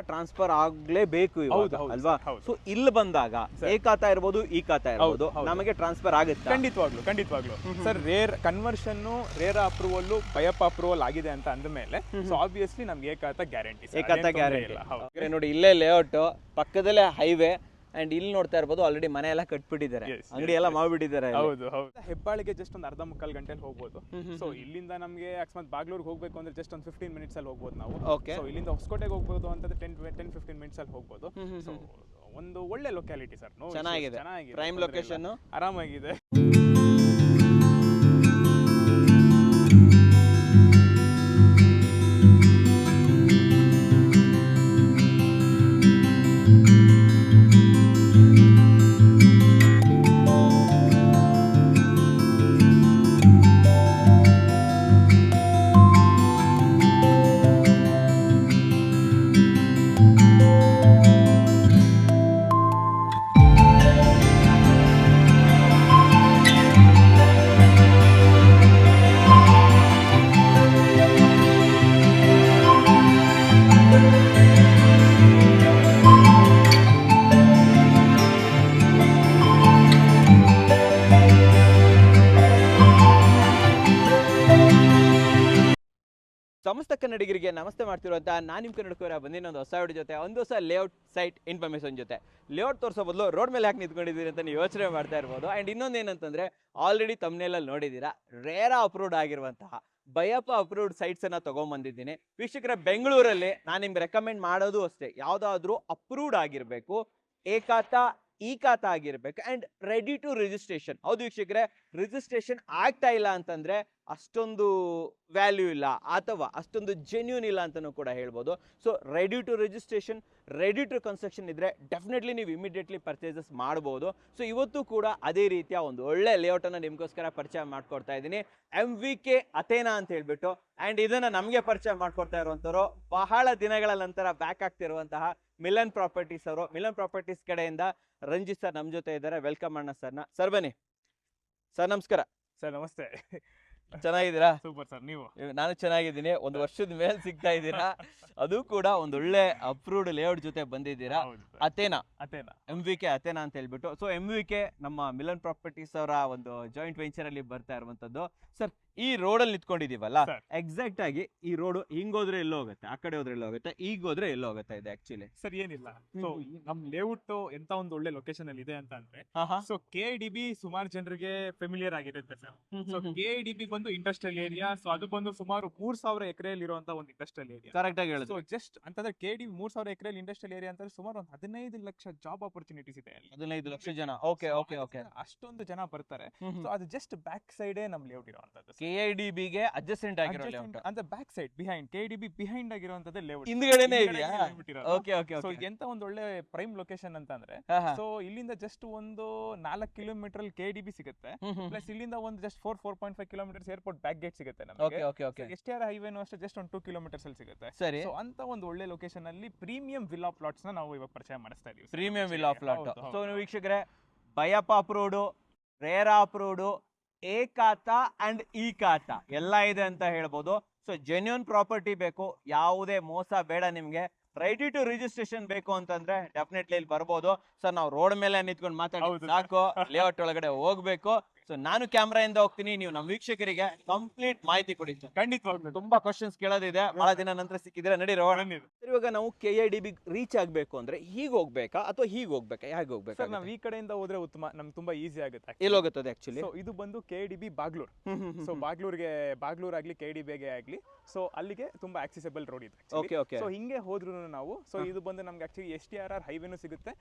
Transfer ಆಗ್ಲೇಬೇಕು ಅಲ್ವಾ? So ಇಲ್ಲಿ ಬಂದಾಗ ಎ ಖಾತಾ ಇರ್ಬೋದು, ಈ ಖಾತಾ ಇರ್ಬೋದು, ನಮಗೆ ಟ್ರಾನ್ಸ್ಫರ್ ಆಗುತ್ತೆ. ಖಂಡಿತವಾಗ್ಲು sir. RERA conversion, RERA approval, BIAPPA approval ಆಗಿದೆ ಅಂತ ಅಂದಮೇಲೆ ಸೊ ಆಬ್ವಿಯಸ್ಲಿ ನಮ್ಗೆ A khata guarantee. A khata guarantee. ನೋಡಿ ಇಲ್ಲೇ ಲೇಔಟ್ ಪಕ್ಕದಲ್ಲೇ ಹೈವೇ ಅಂಡ್ ಇಲ್ಲಿ ನೋಡ್ತಾ ಇರ್ಬೋದು ಆಲ್ರೆಡಿ ಮನೆ ಎಲ್ಲ ಕಟ್ಬಿಟ್ಟಿದ್ದಾರೆ, ಅಂಗಡಿ ಎಲ್ಲ ಮಾಡ್ಬಿಟ್ಟಿದ್ದಾರೆ. ಹೌದು. ಹೆಬ್ಬಾಳಿಗೆ ಜಸ್ಟ್ ಒಂದು ಅರ್ಧ ಮುಕ್ಕಾಲು ಗಂಟೆಲಿ ಹೋಗ್ಬೋದು. ಸೊ ಇಲ್ಲಿಂದ ನಮ್ಗೆ ಅಕಸ್ಮಾತ್ ಬಾಗ್ಲೂರ್ಗೆ ಹೋಗ್ಬೇಕು ಅಂದ್ರೆ ಜಸ್ಟ್ ಒಂದು 15 ಮಿನಿಟ್ಸ್ ಅಲ್ಲಿ ಹೋಗ್ಬೋದು ನಾವು. ಸೊ ಇಲ್ಲಿಂದ ಹೊಸಕೋಟೆಗೆ ಹೋಗ್ಬೋದು ಅಂತಂದ್ರೆ 10-15 ಮಿನಿಟ್ಸ್ ಅಲ್ಲಿ ಹೋಗ್ಬೋದು. ಸೊ ಒಂದು ಒಳ್ಳೆ ಲೊಕ್ಯಾಲಿಟಿ ಸರ್. ಚೆನ್ನಾಗಿದೆ, ಪ್ರೈಮ್ ಲೊಕೇಶನ್, ಆರಾಮಾಗಿದೆ. ಸಮಸ್ತ ಕನ್ನಡಿಗರಿಗೆ ನಮಸ್ತೆ ಮಾಡ್ತಿರುವಂತಹ ನಾನು ನಿಮ್ಮ ಕನ್ನಡಕವರ ಬಂದಿನ ಒಂದು ಹೊಸ ವಿಡಿಯೋ ಜೊತೆ, ಒಂದು ಹೊಸ ಲೇಔಟ್ ಸೈಟ್ ಇನ್ಫಾರ್ಮೇಷನ್ ಜೊತೆ. ಲೇಔಟ್ ತೋರಿಸೋ ಬದಲು ರೋಡ್ ಮೇಲೆ ಯಾಕೆ ನಿಂತ್ಕೊಂಡಿದ್ದೀರಿ ಅಂತ ನೀವು ಯೋಚನೆ ಮಾಡ್ತಾ ಇರ್ಬೋದು. ಆ್ಯಂಡ್ ಇನ್ನೊಂದು ಏನಂತಂದರೆ, ಆಲ್ರೆಡಿ ತಮ್ಮನೇಲಲ್ಲಿ ನೋಡಿದ್ದೀರಾ, ರೇರಾ ಅಪ್ರೂವ್ಡ್ ಆಗಿರುವಂತಹ ಬಯಪ್ಪ ಅಪ್ರೂವ್ಡ್ ಸೈಟ್ಸನ್ನು ತೊಗೊಂಬಂದಿದ್ದೀನಿ ವೀಕ್ಷಕರ. ಬೆಂಗಳೂರಲ್ಲಿ ನಾನು ನಿಮ್ಗೆ ರೆಕಮೆಂಡ್ ಮಾಡೋದು ಅಷ್ಟೇ, ಯಾವುದಾದ್ರೂ ಅಪ್ರೂವ್ಡ್ ಆಗಿರಬೇಕು, ಎ ಖಾತಾ ಈ ಖಾತಾ ಆಗಿರ್ಬೇಕು ಆ್ಯಂಡ್ ರೆಡಿ ಟು ರಿಜಿಸ್ಟ್ರೇಷನ್. ಹೌದು ವೀಕ್ಷಕರೇ, ರಿಜಿಸ್ಟ್ರೇಷನ್ ಆಗ್ತಾ ಇಲ್ಲ ಅಂತಂದರೆ ಅಷ್ಟೊಂದು ವ್ಯಾಲ್ಯೂ ಇಲ್ಲ ಅಥವಾ ಅಷ್ಟೊಂದು ಜೆನ್ಯೂನ್ ಇಲ್ಲ ಅಂತಲೂ ಕೂಡ ಹೇಳ್ಬೋದು. So ready to registration, ready to construction ಇದ್ದರೆ ಡೆಫಿನೆಟ್ಲಿ ನೀವು ಇಮಿಡಿಯೇಟ್ಲಿ ಪರ್ಚೇಸಸ್ ಮಾಡ್ಬೋದು. ಸೊ ಇವತ್ತು ಕೂಡ ಅದೇ ರೀತಿಯ ಒಂದು ಒಳ್ಳೆ ಲೇಔಟನ್ನು ನಿಮಗೋಸ್ಕರ ಪರಿಚಯ ಮಾಡ್ಕೊಡ್ತಾ ಇದ್ದೀನಿ. MVK ಅಥೇನಾ ಅಂತ ಹೇಳ್ಬಿಟ್ಟು. ಆ್ಯಂಡ್ ಇದನ್ನು ನಮಗೆ ಪರಿಚಯ ಮಾಡ್ಕೊಡ್ತಾ ಇರುವಂಥವ್ರು ಬಹಳ ದಿನಗಳ ನಂತರ ಬ್ಯಾಕ್ ಆಗ್ತಿರುವಂತಹ ಮಿಲನ್ ಪ್ರಾಪರ್ಟೀಸ್ ಅವರು. ಮಿಲನ್ ಪ್ರಾಪರ್ಟೀಸ್ ಕಡೆಯಿಂದ ರಂಜಿತ್ ಸರ್ ನಮ್ಮ ಜೊತೆ ಇದ್ದಾರೆ. ವೆಲ್ಕಮ್ ಅಣ್ಣ ಸರ್ನ. ಸರ್ ಬನ್ನಿ ಸರ್. ನಮಸ್ಕಾರ ಸರ್. ನಮಸ್ತೆ. ಚೆನ್ನಾಗಿದ್ದೀರಾ? Super sir. ನೀವು? ನಾನು ಚೆನ್ನಾಗಿದ್ದೀನಿ. ಒಂದು ವರ್ಷದ ಮೇಲೆ ಸಿಗ್ತಾ ಇದ್ದೀರಾ, ಅದು ಕೂಡ ಒಂದು ಒಳ್ಳೆ ಅಪ್ರೂವ್ಡ್ ಲೇಔಟ್ ಜೊತೆ ಬಂದಿದ್ದೀರಾ. ಅಥೇನಾ MVK ಅಥೇನಾ ಅಂತ ಹೇಳ್ಬಿಟ್ಟು. ಸೊ MVK ನಮ್ಮ ಮಿಲನ್ ಪ್ರಾಪರ್ಟೀಸ್ ಅವರ ಒಂದು ಜಾಯಿಂಟ್ ವೆಂಚರ್ ಅಲ್ಲಿ ಬರ್ತಾ ಇರುವಂತದ್ದು. ಸರ್ ಈ ರೋಡಲ್ಲಿ ನಿಂತ್ಕೊಂಡಿದೀವಲ್ಲ, ಎಕ್ಸಾಕ್ಟ್ ಆಗಿ ಈ ರೋಡ್ ಹಿಂಗೋದ್ರೆ ಎಲ್ಲೋ ಹೋಗುತ್ತೆ, ಆ ಕಡೆ ಹೋದ್ರೆ ಎಲ್ಲೋ ಹೋಗುತ್ತೆ, ಈಗ ಹೋದ್ರೆ ಎಲ್ಲೋ ಹೋಗುತ್ತೆ ಇದೆ ಆಕ್ಚುಲಿ? ಸರ್ ಏನಿಲ್ಲ, ಸೊ ನಮ್ ಲೇಔಟ್ ಎಂತ ಒಂದು ಒಳ್ಳೆ ಲೊಕೇಶನ್ ಅಲ್ಲಿ ಇದೆ ಅಂತ ಅಂದ್ರೆ, ಸೊ KIDB ಸುಮಾರು ಜನರಿಗೆ ಫೆಮಿಲಿಯರ್ ಆಗಿರುತ್ತೆ ಸರ್. ಸೊ KIDB ಬಂದು ಇಂಡಸ್ಟ್ರಿಯಲ್ ಏರಿಯಾ. ಸೊ ಅದು ಬಂದು ಸುಮಾರು 3000 ಎಕರೆಯಲ್ಲಿ ಇರುವಂತ ಒಂದು ಇಂಡಸ್ಟ್ರಿಯಲ್ ಏರಿಯಾ. ಕರೆಕ್ಟ್ ಆಗಿ ಹೇಳಿದ್ರು. ಸೊ ಜಸ್ಟ್ ಅಂತಂದ್ರೆ KIDB 3000 ಎಕರೆಯಲ್ಲಿ ಇಂಡಸ್ಟ್ರಿಯಲ್ ಏರಿಯಾ ಅಂತಂದ್ರೆ ಸುಮಾರು ಒಂದು 15 ಲಕ್ಷ ಜಾಬ್ ಆಪರ್ಚುನಿಟೀಸ್ ಇದೆ. 15 ಲಕ್ಷ ಜನ. Okay okay okay. ಅಷ್ಟೊಂದು ಜನ ಬರ್ತಾರೆ. ಸೊ ಅದು ಜಸ್ಟ್ ಬ್ಯಾಕ್ ಸೈಡ್ ನಮ್ ಲೇಔಟ್ ಇರುವಂತದ್ದು. KIDB ಗೆ ಅಡ್ಜಸೆಂಟ್ ಆಗಿರೋ ಲೇಔಟ್ ಅಂದ್ರೆ back side behind KIDB behind ಆಗಿರುವಂತದ್ದು ಲೇಔಟ್. ಹಿಂದ್ಗಡೆನೇ ಇದೆಯಾ? Okay okay okay. ಸೊ ಎಂತ ಒಂದು ಒಳ್ಳೆ ಪ್ರೈಮ್ ಲೊಕೇಶನ್ ಅಂತ ಅಂದ್ರೆ, ಸೊ ಇಲ್ಲಿಂದ ಜಸ್ಟ್ ಒಂದು 4 ಕಿಲೋಮೀಟರ್ KIDB ಸಿಗುತ್ತೆ. ಪ್ಲಸ್ ಇಲ್ಲಿಂದ ಒಂದು just 4.5 kilometers airport back gate ಸಿಗುತ್ತೆ ನಮಗೆ. Okay okay okay. STR ಹೈವೇನು ಅಷ್ಟೇ ಜಸ್ಟ್ ಒಂದು 2 ಕಿಲೋಮೀಟರ್ಸ್ ಅಲ್ಲಿ ಸಿಗುತ್ತೆ. ಸರಿ. ಸೊ ಅಂತ ಒಂದು ಒಳ್ಳೆ ಲೊಕೇಶನ್ ಅಲ್ಲಿ ಪ್ರೀಮಿಯಂ ವಿಲ್ಲಾ ಪ್ಲಾಟ್ಸ್ ನ ನಾವು ಇವಾಗ ಪರಿಚಯ ಮಾಡಿಸ್ತಾ ಇದೀವಿ. Premium villa plot. ಸೊ ನೀವು ವೀಕ್ಷಕರೇ, ಬಯಪ್ಪ ಅಪ್ರೂವ್ಡ್, ರೇರಾ ಅಪ್ರೂವ್ಡ್, ಎ ಖಾತಾ ಅಂಡ್ ಈ ಖಾತಾ ಎಲ್ಲ ಇದೆ ಅಂತ ಹೇಳ್ಬೋದು. ಸೊ ಜೆನ್ಯೂನ್ ಪ್ರಾಪರ್ಟಿ ಬೇಕು, ಯಾವುದೇ ಮೋಸ ಬೇಡ ನಿಮ್ಗೆ, ರೆಡಿ ಟು ರಿಜಿಸ್ಟ್ರೇಷನ್ ಬೇಕು ಅಂತಂದ್ರೆ ಡೆಫಿನೆಟ್ಲಿ ಇಲ್ಲಿ ಬರ್ಬೋದು. ಸರ್ ನಾವು ರೋಡ್ ಮೇಲೆ ನಿಂತ್ಕೊಂಡು ಮಾತಾಡೋದು ಸಾಕು, ಲೇಔಟ್ ಒಳಗಡೆ ಹೋಗ್ಬೇಕು. ಸೊ ನಾನು ಕ್ಯಾಮ್ರಾಯಿಂದ ಹೋಗ್ತೀನಿ, ನೀವು ನಮ್ಮ ವೀಕ್ಷಕರಿಗೆ ಕಂಪ್ಲೀಟ್ ಮಾಹಿತಿ ಕೊಡಿ. ಖಂಡಿತವಾಗ್ಲೂ ತುಂಬಾ ಕ್ವಶನ್ಸ್ ಕೇಳೋದಿದೆ, ಬಹಳ ದಿನ ನಂತರ ಸಿಕ್ಕಿದ್ರೆ ನಡಿ ರೋಡ್. ಇವಾಗ ನಾವು KIDB ರೀಚ್ ಆಗ್ಬೇಕು ಅಂದ್ರೆ ಹೀಗೆ ಹೋಗ್ಬೇಕಾ ಅಥವಾ ಹೀಗೆ ಹೋಗ್ಬೇಕಾ, ಹೇಗೆ ಹೋಗ್ಬೇಕಾ? ಸರ್ ನಾವು ಈ ಕಡೆಯಿಂದ ಹೋದ್ರೆ ಉತ್ತಮ, ನಮ್ಗೆ ತುಂಬಾ ಈಸಿ ಆಗುತ್ತೆ. ಎಲ್ಲಿ ಹೋಗುತ್ತದೆ ಆಕ್ಚುಲಿ? ಸೊ ಇದು ಬಂದು KIDB ಬಾಗ್ಲೂರ್. ಸೊ ಬಾಗ್ಲೂರ್ ಆಗ್ಲಿ KIDB ಆಗ್ಲಿ, ಸೊ ಅಲ್ಲಿಗೆ ತುಂಬಾ ಆಕ್ಸೆಸಿಬಲ್ ರೋಡ್ ಇದೆ. Okay okay. ಸೊ ಹಿಂಗೆ ಹೋದ್ರು ನಾವು, ಸೊ ಇದು ಬಂದು ನಮ್ಗೆ ಆಕ್ಚುಲಿ STR ಹೈವೇನು ಸಿಗುತ್ತೆ.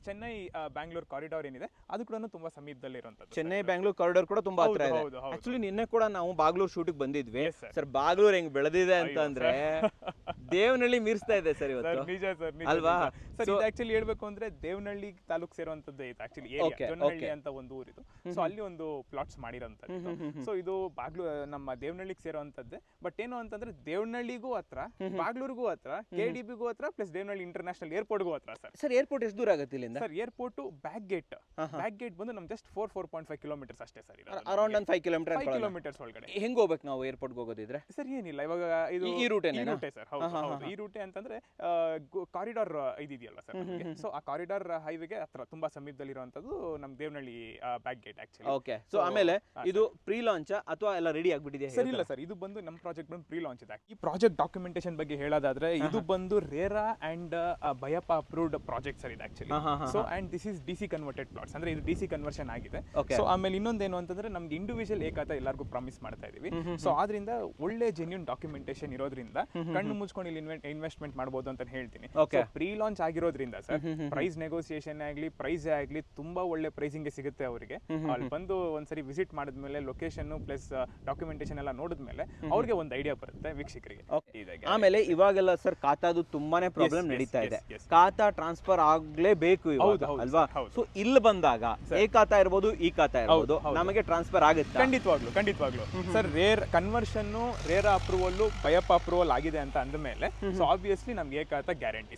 ಚೆನ್ನೈ ಬ್ಯಾಂಗ್ಳೂರ್ ಕಾರಿಡಾರ್ ಏನಿದೆ ಅದು ಕೂಡ ತುಂಬಾ ಸಮೀಪದಲ್ಲಿ ಇರುವಂತದ್ದು. ಚೆನ್ನೈ ಬ್ಯಾಂಗ್ಳೂರ್ ಕಾರಿಡಾರ್ ಕೂಡ ತುಂಬಾ ಹತ್ರ ಇದೆ. ಆಕ್ಚುಲಿ ನಿನ್ನೆ ಕೂಡ ನಾವು ಬಾಗ್ಲೂರ್ ಶೂಟಿಗೆ ಬಂದಿದ್ವಿ ಸರ್. ಬಾಗ್ಲೂರ್ ಹೆಂಗ್ ಬೆಳೆದಿದೆ ಅಂತಂದ್ರೆ ದೇವನಹಳ್ಳಿ ಮೀರಿಸ್ತಾ ಇದೆ ಸರ್ ಇವತ್ತು. ನಿಜ ಸರ್, ಅಲ್ವಾ? ಸರ್ ಇದು ಆಕ್ಚುಲಿ ಹೇಳ್ಬೇಕು ಅಂದ್ರೆ ದೇವನಹಳ್ಳಿ ತಾಲೂಕ್ ಸೇರುವಂತದ್ದು ಇದು ಆಕ್ಚುಲಿ ಏರಿಯಾ. ಜೊನ್ನಹಳ್ಳಿ ಅಂತ ಒಂದು ಊರಿದು. ಸೊ ಅಲ್ಲಿ ಒಂದು ಪ್ಲಾಟ್ಸ್ ಮಾಡಿರೋಂಥದ್ದು. ಸೊ ಇದು ನಮ್ಮ ದೇವನಹಳ್ಳಿಗೆ ಸೇರುವಂತದ್ದೇ. ಬಟ್ ಏನು ಅಂತಂದ್ರೆ ದೇವನಹಳ್ಳಿಗೂ ಹತ್ರ, ಬಾಗ್ಲೂರ್ಗೂ ಹತ್ರ, KIDBಗೂ ಹತ್ರ, ಪ್ಲಸ್ ದೇವನಹಳ್ಳಿ ಇಂಟರ್ನ್ಯಾಷನಲ್ ಏರ್ಪೋರ್ಟ್ಗೂ ಹತ್ರ ಸರ್. ಸರ್ ಏರ್ಪೋರ್ಟ್ ಎಷ್ಟು ದೂರ ಆಗುತ್ತೆ ಇಲ್ಲಿಂದ? ಸರ್ ಏರ್ಪೋರ್ಟ್ ಬ್ಯಾಕ್ ಗೇಟ್ ಬಂದು ನಮ್ ಜಸ್ಟ್ 4.5 ಕಿಲೋಮೀಟರ್ಸ್ ಅಷ್ಟೇ ಸರ್. ಅರೌಂಡ್ 5 ಕಿಲೋಮೀಟರ್ ಕಿಲೋಮೀಟರ್ಸ್ ಒಳಗಡೆ. ಹೆಂಗ್ ಹೋಗ್ಬೇಕು ನಾವು ಏರ್ಪೋರ್ಟ್ ಹೋಗೋದಿದ್ರೆ? ಸರ್ ಏನಿಲ್ಲ, ಇವಾಗ ಇದು ಈ ರೂಟೇ ಸರ್. ಈ ರೂಟೇ ಅಂತಂದ್ರೆ ಕಾರಿಡಾರ್ ಇದೆಯಲ್ಲ ಸರ್ ನಮಗೆ. ಸೊ ಆ ಕಾರಿಡಾರ್ ಹೈವೇಗೆ ಹತ್ರ ತುಂಬಾ ಸಮೀಪದಲ್ಲಿರುವಂತದ್ದು ನಮ್ Devanahalli back gate actually. Okay. So ಆಮೇಲೆ ಇದು ಪ್ರೀ ಲಾಂಚ್ ಅಥವಾ ಎಲ್ಲ ರೆಡಿ ಆಗ್ಬಿಟ್ಟಿದೆ? ಸರ್ ಇಲ್ಲ ಸರ್, ಇದು ಬಂದು ನಮ್ಮ ಪ್ರಾಜೆಕ್ಟ್ ಬಂದು ಪ್ರೀ ಲಾಂಚ್ ಇದೆ. ಈ ಪ್ರಾಜೆಕ್ಟ್ ಡಾಕ್ಯುಮೆಂಟೇಶನ್ ಬಗ್ಗೆ ಹೇಳೋದಾದ್ರೆ ಇದು ಬಂದು RERA and BIAPPA approved project sir ಇದು actually. So and this is DC converted plots, ಅಂದ್ರೆ ಇದು ಡಿಸಿ ಕನ್ವರ್ಷನ್ ಆಗಿದೆ. ಸೊ ಆಮೇಲೆ ಇನ್ನೊಂದೇನು ಅಂತಂದ್ರೆ ನಮ್ಗೆ ಇಂಡಿವಿಜುವಲ್ ಏಕಾತ ಎಲ್ಲರಿಗೂ ಪ್ರಾಮಿಸ್ ಮಾಡ್ತಾ ಇದೀವಿ. ಸೊ ಆದ್ರಿಂದ ಒಳ್ಳೆ ಜೆನ್ಯೂನ್ ಡಾಕ್ಯುಮೆಂಟೇಶನ್ ಇರೋದ್ರಿಂದ ಕಣ್ಣು ಮುಚ್ಕೊಂಡು ಇಲ್ಲಿ ಇನ್ವೆಸ್ಟ್ಮೆಂಟ್ ಮಾಡಬಹುದು ಅಂತ ಹೇಳ್ತೀನಿ. ಪ್ರೀ ಲಾಂಚ್ ಆಗಿರೋದ್ರಿಂದ ಸರ್ ಪ್ರೈಸ್ ನೆಗೋಸಿಯೇಷನ್ ಆಗ್ಲಿ ಪ್ರೈಸ್ ಆಗ್ಲಿ ತುಂಬಾ ಒಳ್ಳೆ ಪ್ರೈಸಿಂಗ್ ಸಿಗುತ್ತೆ ಅವರಿಗೆ. ಅಲ್ಲಿ ಬಂದು ಒಂದ್ಸರಿ ವಿಸಿಟ್ ಮಾಡಿದ್ಮೇಲೆ ಲೊಕೇಶನ್ ಪ್ಲಸ್ ಡಾಕ್ಯುಮೆಂಟೇಶನ್ ಎಲ್ಲ ನೋಡಿದ್ಮೇಲೆ ಅವ್ರಿಗೆ ಒಂದು ಐಡಿಯಾ ಬರುತ್ತೆ ವೀಕ್ಷಕರಿಗೆ. ಆಮೇಲೆ ಇವಾಗೆಲ್ಲ ಸರ್ ಖಾತಾದು ತುಂಬಾನೇ ಪ್ರಾಬ್ಲಮ್ ನಡೀತಾ ಇದೆ. ಖಾತಾ ಟ್ರಾನ್ಸ್ಫರ್ ಆಗ್ಲೇಬೇಕು ಅಲ್ವಾ? ಸೊ ಇಲ್ಲಿ ಬಂದಾಗ ಏ ಖಾತಾ ಇರ್ಬೋದು ಈ ಖಾತಾ ಇರ್ಬೋದು ನಮಗೆ ಟ್ರಾನ್ಸ್ಫರ್ ಆಗುತ್ತೆ. ಖಂಡಿತವಾಗ್ಲು sir. RERA conversion RERA approval BIAPPA approval ಆಗಿದೆ ಅಂತ ಅಂದಮೇಲೆ ಸೊ ಆಬ್ವಿಯಸ್ಲಿ ನಮ್ಗೆ ಏಕಾತ ಗ್ಯಾರಂಟಿ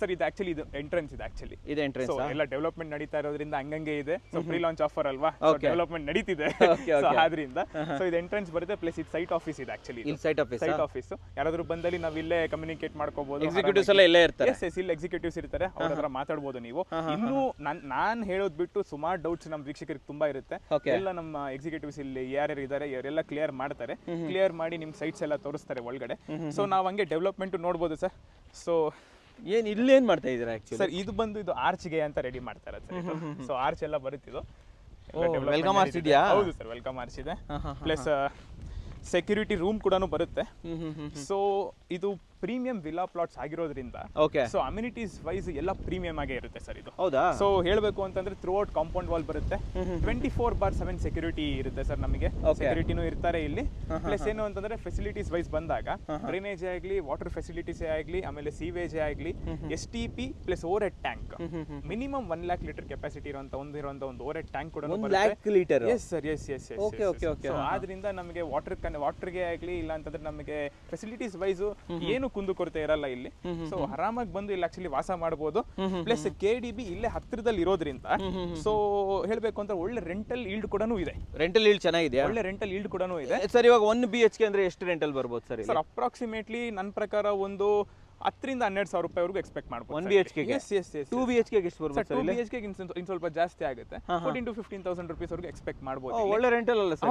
ಸರ್. ಇದು ಆಕ್ಚುಲಿ ಇದು ಎಂಟ್ರೆನ್ಸ್ ಇದೆ ಆಕ್ಚುಲಿ. ಇದು ಎಂಟ್ರೆನ್ಸ್ ಎಲ್ಲ ಡೆವಲಪ್ಮೆಂಟ್ ನಡೀತಾ ಇರೋದ್ರಿಂದ ಹಂಗಂಗೆ ಇದೆ. ಸೊ ಪ್ರೀ ಲಾಂಚ್ ಆಫರ್ ಅಲ್ವಾ, ಡೆವಲಪ್ಮೆಂಟ್ ನಡೀತಿದೆ. ಸೊ ಆದ್ರಿಂದ ಸೊ ಇದು ಎಂಟ್ರೆನ್ಸ್ ಬರುತ್ತೆ. ಪ್ಲಸ್ ಇದು ಸೈಟ್ ಆಫೀಸ್ ಇದೆ ಆಕ್ಚುಲಿ. ಸೈಟ್ ಆಫೀಸ್ ಯಾರಾದ್ರೂ ಬಂದಲ್ಲಿ ನಾವ್ ಇಲ್ಲೇ ಕಮ್ಯುನಿಕೇಟ್ ಮಾಡ್ಕೋಬಹುದು. ಎಕ್ಸಿಕ್ಯೂಟಿವ್ಸ್ ಎಲ್ಲ ಇಲ್ಲೇ ಇರ್ತಾರೆ. ಇಲ್ಲಿ ಎಕ್ಸಿಕ್ಯೂಟಿವ್ಸ್ ಇರ್ತಾರೆ, ಅವ್ರ ಹತ್ರ ಮಾತಾಡಬಹುದು ನೀವು. ಇನ್ನು ನಾನ್ ಹೇಳೋದ್ ಬಿಟ್ಟು ಸುಮಾರು ಡೌಟ್ಸ್ ನಮ್ ವೀಕ್ಷಕರಿಗೆ ತುಂಬಾ ಇರುತ್ತೆ. ಎಲ್ಲ ನಮ್ಮ ಎಕ್ಸಿಕ್ಯೂಟಿವ್ಸ್ ಇಲ್ಲಿ ಯಾರ್ಯಾರು ಇದಾರೆ ಇವರೆಲ್ಲ ಕ್ಲಿಯರ್ ಮಾಡ್ತಾರೆ. ಕ್ಲಿಯರ್ ಮಾಡಿ ನಿಮ್ ಸೈಟ್ಸ್ ಎಲ್ಲ ತೋರಿಸ್ತಾರೆ ಒಳಗಡೆ. ಸೊ ನಾವ್ ಹಂಗೆ ಡೆವಲಪ್ಮೆಂಟ್ ನೋಡ್ಬೋದು ಸರ್. ಸೊ ಇಲ್ಲೇನ್ ಮಾಡ್ತಾ ಇದೀರಾ ಆಕ್ಚುಲಿ ಸರ್? ಇದು ಬಂದು ಇದು ಆರ್ಚ್ಗೆ ಅಂತ ರೆಡಿ ಮಾಡ್ತಾರೆ ಸರ್. ಸೊ ಆರ್ಚ್ ಎಲ್ಲ ಬರುತ್ತಿದ್ದು ವೆಲ್ಕಮ್ ಆರ್ಚ್ ಇದೆಯಾ? ಹೌದು ಸರ್, ವೆಲ್ಕಮ್ ಆರ್ಚ್ ಇದೆ. ಪ್ಲಸ್ ಸೆಕ್ಯೂರಿಟಿ ರೂಮ್ ಕೂಡ ಬರುತ್ತೆ. ಸೊ ಇದು ಪ್ರೀಮಿಯಂ ವಿಲ್ಲಾ ಪ್ಲಾಟ್ಸ್ ಆಗಿರೋದ್ರಿಂದ ಸೊ ಅಮ್ಯುನಿಟೀಸ್ ವೈಸ್ ಎಲ್ಲ ಪ್ರೀಮಿಯಂ ಆಗೇ ಇರುತ್ತೆ ಸರ್ ಇದು. ಹೌದಾ? ಸೊ ಹೇಳ್ಬೇಕು ಅಂತಂದ್ರೆ ಥ್ರೂ ಔಟ್ ಕಾಂಪೌಂಡ್ ವಾಲ್ ಬರುತ್ತೆ. 24/7 ಸೆಕ್ಯೂರಿಟಿ ಇರುತ್ತೆ ಸರ್ ನಮಗೆ. ಸೆಕ್ಯೂರಿಟಿನೂ ಇರ್ತಾರೆ ಇಲ್ಲಿ. ಪ್ಲಸ್ ಏನು ಅಂತಂದ್ರೆ ಫೆಸಿಲಿಟೀಸ್ ವೈಸ್ ಬಂದಾಗ ಡ್ರೈನೇಜ್ ಆಗಲಿ, ವಾಟರ್ ಫೆಸಿಲಿಟೀಸ್ ಆಗಲಿ, ಆಮೇಲೆ ಸೀವೇಜ್ ಆಗಲಿ, STP plus over head tank minimum 1 lakh litre capacity ಇರುವಂತ ಒಂದು ಓವರ್ ಹೆಡ್ ಟ್ಯಾಂಕ್ ಕೂಡ ಬರುತ್ತೆ. Yes sir, S. ಸೊ ಆದ್ರಿಂದ ನಮಗೆ ವಾಟರ್ಗೆ ಆಗಲಿ ಇಲ್ಲ ಅಂತಂದ್ರೆ ನಮಗೆ ಫೆಸಿಲಿಟೀಸ್ ವೈಸ್ ಏನು ಕುಂದು ಕೊರತೆ ಇರಲ್ಲ ಇಲ್ಲಿ. ಸೊ ಆರಾಮಾಗಿ ಬಂದು ಇಲ್ಲಿ ಆಕ್ಚುಲಿ ವಾಸ ಮಾಡಬಹುದು. ಪ್ಲಸ್ KDB ಇಲ್ಲೇ ಹತ್ತಿರದಲ್ಲಿ ಇರೋದ್ರಿಂದ ಸೊ ಹೇಳ್ಬೇಕು ಅಂತ ಒಳ್ಳೆ ರೆಂಟಲ್ ಈಲ್ಡ್ ಕೂಡ ಇದೆ. ರೆಂಟಲ್ ಈಲ್ಡ್ ಚೆನ್ನಾಗಿದೆ, ಒಳ್ಳೆ ರೆಂಟಲ್ ಈಲ್ಡ್ ಕೂಡ ಇದೆ ಸರ್. ಇವಾಗ 1 BHK ಅಂದ್ರೆ ಎಷ್ಟು ರೆಂಟಲ್ ಬರ್ಬೋದು ಸರ್? ಸರ್ ಅಪ್ರಾಕ್ಸಿಮೇಟ್ಲಿ ನನ್ನ ಪ್ರಕಾರ ಒಂದು 10,000 to 12,000 ರೂಪಾಯಿ ವರೆಗೂ ಎಕ್ಸ್ಪೆಕ್ಟ್ ಮಾಡಬಹುದು 1 BHK ಗೆ. 2 BHK ಗೆ ಎಷ್ಟು ಬರ್ಬೋದು ಸರ್? 2 BHK ಗೆ ಇನ್ ಸ್ವಲ್ಪ ಜಾಸ್ತಿ ಆಗುತ್ತೆ. 14,000 to 15,000 ರೂಪೀಸ್ ವರೆಗೂ ಎಕ್ಸ್ಪೆಕ್ಟ್ ಮಾಡಬಹುದು. ಒಳ್ಳೆ ರೆಂಟಲ್ ಅಲ್ಲ ಸರ್?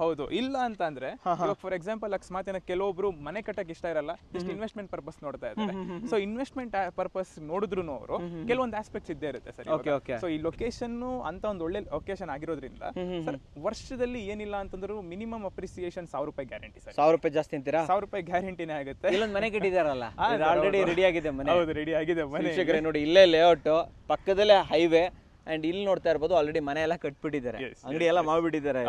ಹೌದು. ಇಲ್ಲ ಅಂತ ಅಂದ್ರೆ ಇವಾಗ ಫಾರ್ ಎಕ್ಸಾಂಪಲ್ ಅಕಸ್ಮಾತ್ ಕೆಲವೊಬ್ರು ಮನೆ ಕಟ್ಟಕ್ಕೆ ಇಷ್ಟ ಇರಲ್ಲ, ಜಸ್ಟ್ ಇನ್ವೆಸ್ಟ್ಮೆಂಟ್ ಪರ್ಪಸ್ ನೋಡ್ತಾ ಇದ್ದಾರೆ. ಸೊ ಇನ್ವೆಸ್ಟ್ಮೆಂಟ್ ಪರ್ಪಸ್ ನೋಡಿದ್ರು ಅವರು ಕೆಲವೊಂದು ಆಸ್ಪೆಕ್ಟ್ಸ್ ಇದ್ದೇ ಇರುತ್ತೆ ಸರ್. ಸೊ ಈ ಲೊಕೇಶನ್ ಅಂತ ಒಂದು ಒಳ್ಳೆ ಲೊಕೇಶನ್ ಆಗಿರೋದ್ರಿಂದ ಸರ್ ವರ್ಷದಲ್ಲಿ ಏನಿಲ್ಲ ಅಂತಂದ್ರು ಮಿನಿಮಮ್ ಅಪ್ರಿಸಿಯೇಷನ್ 1,000 ರೂಪಾಯಿ ಗ್ಯಾರಂಟಿ ಸರ್. 1,000 ರೂಪಾಯಿ ಜಾಸ್ತಿ ಅಂತೀರಾ? 1,000 ರೂಪಾಯಿ ಗ್ಯಾರಂಟಿನೇ ಆಗುತ್ತೆ. ಇಲ್ಲೊಂದು ಮನೆ ಕಟ್ಟಿದಾರಲ್ಲ, ಆಲ್ರೆಡಿ ರೆಡಿ ಆಗಿದೆ ಮನೆ. ಹೌದು, ರೆಡಿ ಆಗಿದೆ ಮನೆ. ನೋಡಿ ಇಲ್ಲೇ ಲೇಔಟ್, ಪಕ್ಕದಲ್ಲೇ ಹೈವೇ. ಅಂಡ್ ಇಲ್ಲಿ ನೋಡ್ತಾ ಇರ್ಬೋದು ಆಲ್ರೆಡಿ ಮನೆ ಎಲ್ಲ ಕಟ್ಬಿಟ್ಟಿದ್ದಾರೆ, ಅಂಗಡಿ ಎಲ್ಲ ಮಾಡ್ಬಿಟ್ಟಿದ್ದಾರೆ.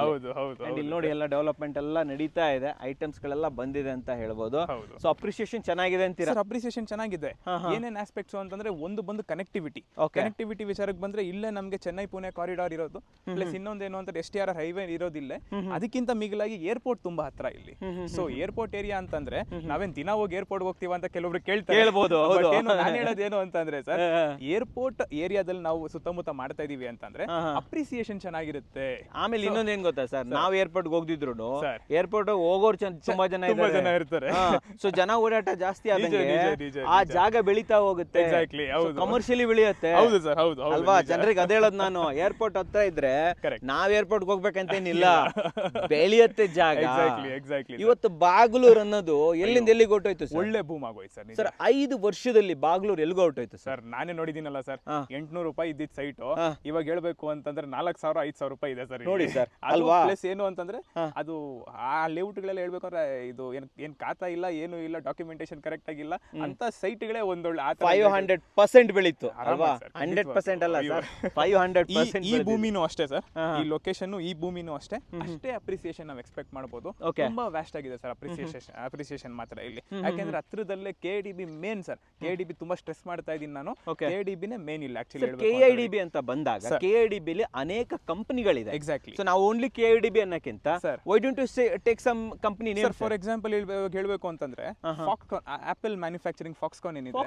ಅಂಡ್ ಇಲ್ಲಿ ನೋಡಿ ಎಲ್ಲ ಡೆವಲಪ್ಮೆಂಟ್ ಎಲ್ಲ ನಡೀತಾ ಇದೆ, ಐಟಮ್ಸ್ ಗಳೆಲ್ಲ ಬಂದಿದೆ ಅಂತ ಹೇಳ್ಬೋದು. ಸೊ ಅಪ್ರಿಸಿಯೇಷನ್ ಚೆನ್ನಾಗಿದೆ ಅಂತೀರಾ? ಅಪ್ರಿಸಿಯೇಷನ್ ಚೆನ್ನಾಗಿದೆ. ಏನೇನ್ ಆಸ್ಪೆಕ್ಟ್ಸ್ ಅಂತಂದ್ರೆ ಒಂದು ಬಂದು ಕನೆಕ್ಟಿವಿಟಿ ವಿಚಾರಕ್ಕೆ ಬಂದ್ರೆ ಇಲ್ಲೇ ನಮ್ಗೆ ಚೆನ್ನೈ ಪುಣೆ ಕಾರಿಡಾರ್ ಇರೋದು. ಪ್ಲಸ್ ಇನ್ನೊಂದೇನು ಅಂತ STR ಹೈವೇ ಇರೋದಿಲ್ಲ. ಅದಕ್ಕಿಂತ ಮಿಗಿಲಾಗಿ ಏರ್ಪೋರ್ಟ್ ತುಂಬಾ ಹತ್ರ ಇಲ್ಲಿ. ಸೊ ಏರ್ಪೋರ್ಟ್ ಏರಿಯಾ ಅಂತಂದ್ರೆ ನಾವೇನ್ ದಿನ ಹೋಗಿ ಏರ್ಪೋರ್ಟ್ ಹೋಗ್ತೀವ ಅಂತ ಕೆಲವೊಬ್ರು ಕೇಳ್ತಾರೆ. ನಾನು ಹೇಳೋದೇನು ಅಂತಂದ್ರೆ ಸರ್, ಏರ್ಪೋರ್ಟ್ ಏರಿಯಾದಲ್ಲಿ ನಾವು ಸುತ್ತಮುತ್ತ ಮಾಡ್ತಾ ಇದೀವಿ ಅಂತಂದ್ರೆ ಅಪ್ರಿಸಿಯೇಷನ್ ಚೆನ್ನಾಗಿರುತ್ತೆ. ಆಮೇಲೆ ಇನ್ನೊಂದ್ ಏನ್ ಗೊತ್ತಾ ಸರ್, ನಾವ್ ಏರ್ಪೋರ್ಟ್ ಹೋಗ್ದಿದ್ರು ಏರ್ಪೋರ್ಟ್ ಹೋಗೋರು ತುಂಬಾ ಜನ ಇರ್ತಾರೆ. ಸೊ ಜನ ಓಡಾಟ ಜಾಸ್ತಿ ಆದಂಗೆ ಆ ಜಾಗ ಬೆಳೀತಾ ಹೋಗುತ್ತೆ, ಕಮರ್ಷಿಯಲಿ ಬೆಳೆಯುತ್ತೆ ಅಲ್ವಾ? ಜನರಿಗೆ ಅದೇ ಹೇಳೋದು ನಾನು, ಏರ್ಪೋರ್ಟ್ ಹತ್ರ ಇದ್ರೆ ನಾವ್ ಏರ್ಪೋರ್ಟ್ ಹೋಗ್ಬೇಕಂತೇನಿಲ್ಲ, ಬೆಳೆಯುತ್ತೆ ಜಾಗ. ಇವತ್ತು ಬಾಗ್ಲೂರ್ ಅನ್ನೋದು ಎಲ್ಲಿಂದ ಎಲ್ಲಿಗೆ ಹೊರಟೋಯ್ತು ಸರ್? ಒಳ್ಳೆ ಬೂಮ್ ಆಗೋಯ್ತು ಸರ್. ಸರ್ 5 ವರ್ಷದಲ್ಲಿ ಬಾಗ್ಲೂರ್ ಎಲ್ಲಿಗೆ ಹೊರಟೋಯ್ತು ಸರ್? ನಾನೇ ನೋಡಿದೀನಲ್ಲ ಸರ್, 800 ರೂಪಾಯಿ ಇದ್ದಿದ್ ಸೈಟ್ ಇವಾಗ ಹೇಳ್ಬೇಕು ಅಂತಂದ್ರೆ 4,000 5,000 ರೂಪಾಯಿ ಇದೆ ಸರ್. ನೋಡಿ ಸರ್ ಅಲ್ವಾ? ಪ್ಲಸ್ ಏನು ಅಂತಂದ್ರೆ ಅದು ಆ ಲೇಔಟ್ ಗಳೆಲ್ಲ ಹೇಳ್ಬೇಕಂದ್ರೆ ಇದು ಏನ್ ಖಾತಾ ಇಲ್ಲ, ಏನು ಇಲ್ಲ, ಡಾಕ್ಯುಮೆಂಟೇಶನ್ ಕರೆಕ್ಟ್ ಆಗಿಲ್ಲ ಅಂತ ಸೈಟ್ಗಳೇ ಒಂದೊಳ್ಳೆ 500% ಬೆಳೀತು ಅಲ್ವಾ? 100% ಅಲ್ಲ ಸರ್, 500%. ಈ ಭೂಮಿನೂ ಅಷ್ಟೇ ಸರ್, ಈ ಲೊಕೇಶನ್ ಈ ಭೂಮಿನೂ ಅಷ್ಟೇ ಅಪ್ರಿಸಿಯೇಷನ್ ನಾವು ಎಕ್ಸ್ಪೆಕ್ಟ್ ಮಾಡಬಹುದು. ತುಂಬಾ ವ್ಯಾಸ್ಟ್ ಆಗಿದೆ ಸರ್ ಅಪ್ರಿಸಿಯೇಷನ್ ಮಾತ್ರ ಇಲ್ಲಿ. ಯಾಕೆಂದ್ರೆ ಹತ್ರದಲ್ಲೇ KDB ಮೇನ್ ಸರ್. KDB ತುಂಬಾ ಸ್ಟ್ರೆಸ್ ಮಾಡ್ತಾ ಇದೀನಿ ನಾನು, KDB ನೇ ಮೇನ್ ಇಲ್ಲ ಆಕ್ಚುಲಿ. KIDB ಅಂತ ಬಂದಾಗ KIDB ಅಲ್ಲಿ ಅನೇಕ ಕಂಪನಿಗಳಿದೆ. ಎಕ್ಸಾಕ್ಟ್ಲಿ. ಸೊ ನಾವು ಓನ್ಲಿ KIDB ಅನ್ನಕ್ಕಿಂತ why don't you take some company name? Sir for example ಹೇಳಬೇಕು ಅಂತಂದ್ರೆ ಫಾಕ್ಸ್ಕಾನ್, ಆಪಲ್ ಮ್ಯಾನುಫ್ಯಾಕ್ಚರಿಂಗ್ ಫಾಕ್ಸ್ಕಾನ್ ಏನಿದೆ,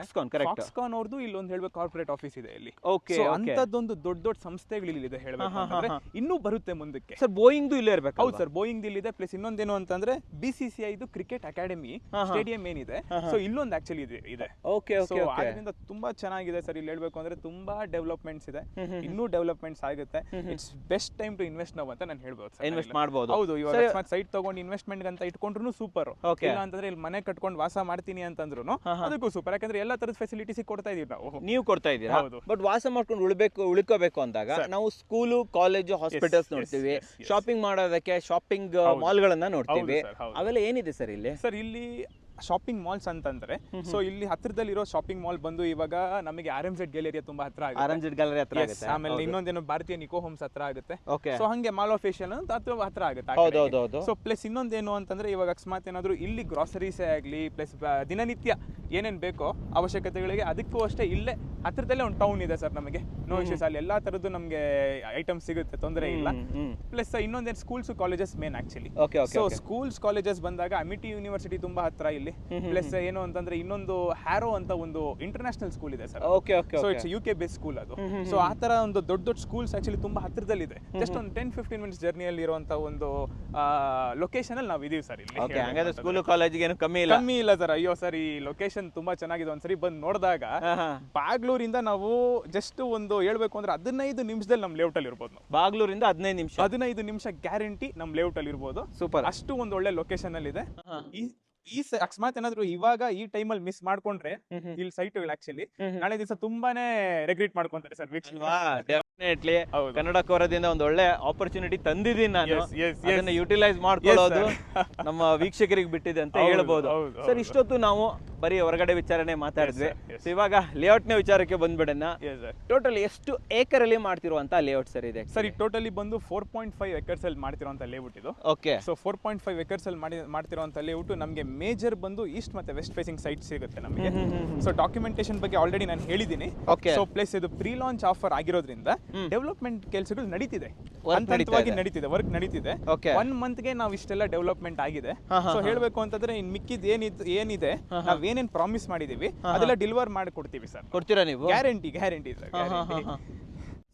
ಫಾಕ್ಸ್ಕಾನ್ ಅವ್ರದ್ದು ಇಲ್ಲೊಂದು ಹೇಳ್ಬೇಕು ಕಾರ್ಪೊರೇಟ್ ಆಫೀಸ್ ಇದೆ ಇಲ್ಲಿ. ಓಕೆ, ಅಂತದೊಂದು ದೊಡ್ಡ ದೊಡ್ಡ ಸಂಸ್ಥೆಗಳು ಇಲ್ಲಿದೆ ಹೇಳಬೇಕು ಅಂತಂದ್ರೆ. ಇನ್ನೂ ಬರುತ್ತೆ ಮುಂದಕ್ಕೆ. ಸರ್ ಬೋಯಿಂಗ್ ಇಲ್ಲೇ ಇರಬೇಕು. ಹೌದು ಸರ್, ಬೋಯಿಂಗ್ ಇಲ್ಲಿದೆ. ಪ್ಲಸ್ ಇನ್ನೊಂದೇನು ಅಂತಂದ್ರೆ BCCI ಇದು ಕ್ರಿಕೆಟ್ ಅಕಾಡೆಮಿ ಸ್ಟೇಡಿಯಂ ಏನಿದೆ, ಸೊ ಇಲ್ಲೊಂದು ಆಕ್ಚುಲಿ ಇದೆ. Okay okay. ಅದರಿಂದ ತುಂಬಾ ಚೆನ್ನಾಗಿದೆ ಸರ್. ಇಲ್ಲಿ ಹೇಳ್ಬೇಕು ಅಂದ್ರೆ ತುಂಬಾ ಡೆವಲಪ್ಮೆಂಟ್ಸ್ ಇದೆ, ಇನ್ನೂ ಡೆವಲಪ್ಮೆಂಟ್ಸ್ ಆಗುತ್ತೆ. It's best time to invest ನಾವು ಅಂತ ನಾನು ಹೇಳ್ಬೋದು. ಇನ್ವೆಸ್ಟ್ ಮಾಡಬಹುದು. ಹೌದು, ಇವಾಗ ಸೈಟ್ ತಗೊಂಡು ಇನ್ವೆಸ್ಟ್ಮೆಂಟ್ ಅಂತ ಇಟ್ಕೊಂಡ್ರು ಸೂಪರ್. ಇಲ್ಲ ಅಂತಂದ್ರೆ ಇಲ್ಲಿ ಮನೆ ಕಟ್ಕೊಂಡು ವಾಸ ಮಾಡ್ತೀನಿ ಅಂತಂದ್ರು ಅದಕ್ಕೂ ಸೂಪರ್. ಯಾಕಂದ್ರೆ ಎಲ್ಲಾ ತರದ ಫೆಸಿಲಿಟೀಸ್ ಕೊಡ್ತಾ ಇದೀವಿ ನಾವು. ನೀವು ಕೊಡ್ತಾ ಇದ್ದೀರಾ. ಬಟ್ ವಾಸ ಮಾಡ್ಕೊಂಡು ಉಳ್ಕೋಬೇಕು ಅಂದಾಗ ನಾವು ಸ್ಕೂಲು, ಕಾಲೇಜು, ಹಾಸ್ಪಿಟಲ್ಸ್ ನೋಡ್ತೀವಿ. ಶಾಪಿಂಗ್ ಮಾಡೋದಕ್ಕೆ ಶಾಪಿಂಗ್ ಮಾಲ್ಗಳನ್ನ ನೋಡ್ತೀವಿ. ಅವೆಲ್ಲ ಏನಿದೆ ಸರ್ ಇಲ್ಲಿ? ಸರ್ ಇಲ್ಲಿ ಶಾಪಿಂಗ್ ಮಾಲ್ಸ್ ಅಂತಂದ್ರೆ, ಸೊ ಇಲ್ಲಿ ಹತ್ರದಲ್ಲಿರೋ ಶಾಪಿಂಗ್ ಮಾಲ್ ಬಂದು ಇವಾಗ ನಮಗೆ RMZ ಗ್ಯಾಲರಿ ತುಂಬಾ ಹತ್ರ ಆಗುತ್ತೆ. ಆಮೇಲೆ ಇನ್ನೊಂದೇನು ಭಾರತೀಯ ನಿಕೋ ಹೋಮ್ಸ್ ಹತ್ರ ಆಗುತ್ತೆ. ಸೊ ಹಂಗೆ ಮಾಲ್ ಆಫ್ ಏಷ್ಯಾ ಹತ್ರ ಆಗುತ್ತೆ. ಸೊ ಪ್ಲಸ್ ಇನ್ನೊಂದೇನು ಅಂತಂದ್ರೆ, ಇವಾಗ ಅಕಸ್ಮಾತ್ ಏನಾದ್ರು ಇಲ್ಲಿ ಗ್ರಾಸರೀಸೇ ಆಗ್ಲಿ, ಪ್ಲಸ್ ದಿನನಿತ್ಯ ಏನೇನ್ ಬೇಕೋ ಅವಶ್ಯಕತೆಗಳಿಗೆ ಅದಕ್ಕೂ ಅಷ್ಟೇ ಇಲ್ಲೇ ಹತ್ರದಲ್ಲೇ ಒಂದು ಟೌನ್ ಇದೆ ಸರ್. ನಮಗೆ ನೋ ಇಶ್ಯೂಸ್, ಅಲ್ಲಿ ಎಲ್ಲಾ ತರದ್ದು ನಮಗೆ ಐಟಮ್ ಸಿಗುತ್ತೆ, ತೊಂದರೆ ಇಲ್ಲ. ಪ್ಲಸ್ ಇನ್ನೊಂದೇನು schools colleges main actually. So schools colleges ಬಂದಾಗ ಅಮಿಟಿ ಯೂನಿವರ್ಸಿಟಿ ತುಂಬಾ ಹತ್ರ ಇಲ್ಲಿ. ಪ್ಲಸ್ ಏನು ಅಂತಂದ್ರೆ ಇನ್ನೊಂದು ಹ್ಯಾರೋ ಅಂತ ಒಂದು ಇಂಟರ್ನ್ಯಾಷನಲ್ ಸ್ಕೂಲ್ ಇದೆ sir. So it's UK base school ಅದು. ಸೊ ಆ ತರ ಒಂದು ದೊಡ್ಡ ದೊಡ್ಡ ಸ್ಕೂಲ್ಸ್ ಆಕ್ಚುಲಿ ತುಂಬಾ ಹತ್ರದಲ್ಲಿದೆ. ಜಸ್ಟ್ ಒಂದು 10-15 ಮಿನಿಟ್ಸ್ ಜರ್ನಿಯಲ್ಲಿ ಇರುವಂತ ಒಂದು ಲೊಕೇಶನ್ ಅಲ್ಲಿ ನಾವು ಇದೀವಿ ಸರ್ ಇಲ್ಲಿ. ಹಾಗಾದ್ರೆ ಸ್ಕೂಲ್ ಕಾಲೇಜಿಗೆ ಏನು ಕಮ್ಮಿ ಇಲ್ಲ ಸರ್. ಅಯ್ಯೋ ಸರ್, ಈ ಲೊಕೇಶನ್ ತುಂಬಾ ಚೆನ್ನಾಗಿದೆ. ಒಂದ್ಸರಿ ಬಂದು ನೋಡಿದಾಗ ಬಾಗ್ಲೂರಿಂದ ನಾವು ಜಸ್ಟ್ ಒಂದು ಹೇಳ್ಬೇಕು ಅಂದ್ರೆ 15 ನಿಮಿಷದಲ್ಲಿ ನಮ್ ಲೇಔಟ್ ಅಲ್ಲಿ ಇರ್ಬೋದು. ಬಾಗ್ಲೂರಿಂದ 15 ನಿಮಿಷ ಗ್ಯಾರಂಟಿ ನಮ್ ಲೇಔಟ್ ಅಲ್ಲಿ ಇರ್ಬೋದು. ಸೂಪರ್. ಅಷ್ಟು ಒಂದು ಒಳ್ಳೆ ಲೊಕೇಶನ್ ಅಲ್ಲಿ ಇದೆ. ಈ ಅಕಸ್ಮಾತ್ ಏನಾದ್ರು ಇವಾಗ ಈ ಟೈಮ್ ಅಲ್ಲಿ ಮಿಸ್ ಮಾಡ್ಕೊಂಡ್ರೆ ಇಲ್ಲಿ ಸೈಟ್ಗಳು ಆಕ್ಚುಲಿ ನಾಳೆ ದಿವಸ ತುಂಬಾನೇ ರೆಗ್ರೆಟ್ ಮಾಡ್ಕೊಂತಾರೆ ಸರ್. ಡೆಫಿನೆಟ್ಲಿ ಕನ್ನಡ ಕೋರದಿಂದ ಒಂದು ಒಳ್ಳೆ ಆಪರ್ಚುನಿಟಿ ತಂದಿದ್ದೀನಿ ನಾನು. ಅದನ್ನ ಯುಟಿಲೈಸ್ ಮಾಡ್ಕೊಳ್ಳೋದು ನಮ್ಮ ವೀಕ್ಷಕರಿಗೆ ಬಿಟ್ಟಿದೆ ಅಂತ ಹೇಳ್ಬೋದು. ಸರ್ ಇಷ್ಟೊತ್ತು ನಾವು ಬರೀ ಹೊರಗಡೆ ವಿಚಾರನೆ ಮಾತಾಡಿದ್ವಿ. ಇವಾಗ ಲೇಔಟ್ ನ ವಿಚಾರಕ್ಕೆ ಬಂದ್ಬಿಡೋಣ. ಟೋಟಲ್ ಎಷ್ಟು ಏಕರ್ ಅಲ್ಲಿ ಮಾಡ್ತಿರುವಂತ ಲೇಔಟ್ ಸರ್ ಇದೆ? ಸರ್ ಈ ಟೋಟಲಿ ಬಂದು 4.5 ಎಕರ್ಸ್ ಅಲ್ಲಿ ಮಾಡ್ತಿರುವಂತ ಲೇಔಟ್ ಇದು. ಓಕೆ. ಸೊ 4.5 ಎಕರ್ಸ್ ಅಲ್ಲಿ ಮಾಡ್ತಿರುವಂತ ಲೇಔಟ್ ನಮಗೆ ಮೇಜರ್ ಬಂದು ಈಸ್ಟ್ ಮತ್ತೆ ವೆಸ್ಟ್ ಫೇಸಿಂಗ್ ಸೈಟ್ ಸಿಗುತ್ತೆ ನಮಗೆ. ಸೊ ಡಾಕ್ಯುಮೆಂಟೇಶನ್ ಬಗ್ಗೆ ಆಲ್ರೆಡಿ ನಾನು ಹೇಳಿದ್ದೀನಿ. ಸೊ ಪ್ಲಸ್ ಇದು ಪ್ರೀ ಲಾಂಚ್ ಆಫರ್ ಆಗಿರೋದ್ರಿಂದ ಡೆವಲಪ್ಮೆಂಟ್ ಕೆಲಸಗಳು ನಡೀತಿದೆ, ಹಂತವಾಗಿ ನಡೀತಿದೆ, ವರ್ಕ್ ನಡೀತಿದೆ. 1 ಮಂತ್ ಗೆ ನಾವು ಇಷ್ಟೆಲ್ಲ ಡೆವಲಪ್ಮೆಂಟ್ ಆಗಿದೆ. ಸೊ ಹೇಳ್ಬೇಕು ಅಂತಂದ್ರೆ ಇನ್ ಮಿಕ್ಕಿದ್ ಏನಿದೆ ನಾವ್ ಏನೇನ್ ಪ್ರಾಮಿಸ್ ಮಾಡಿದೀವಿ ಅದೆಲ್ಲ ಡೆಲಿವರ್ ಮಾಡಿ ಕೊಡ್ತೀವಿ ಸರ್. ಕೊಡ್ತೀರಾ ನೀವು? ಗ್ಯಾರಂಟಿ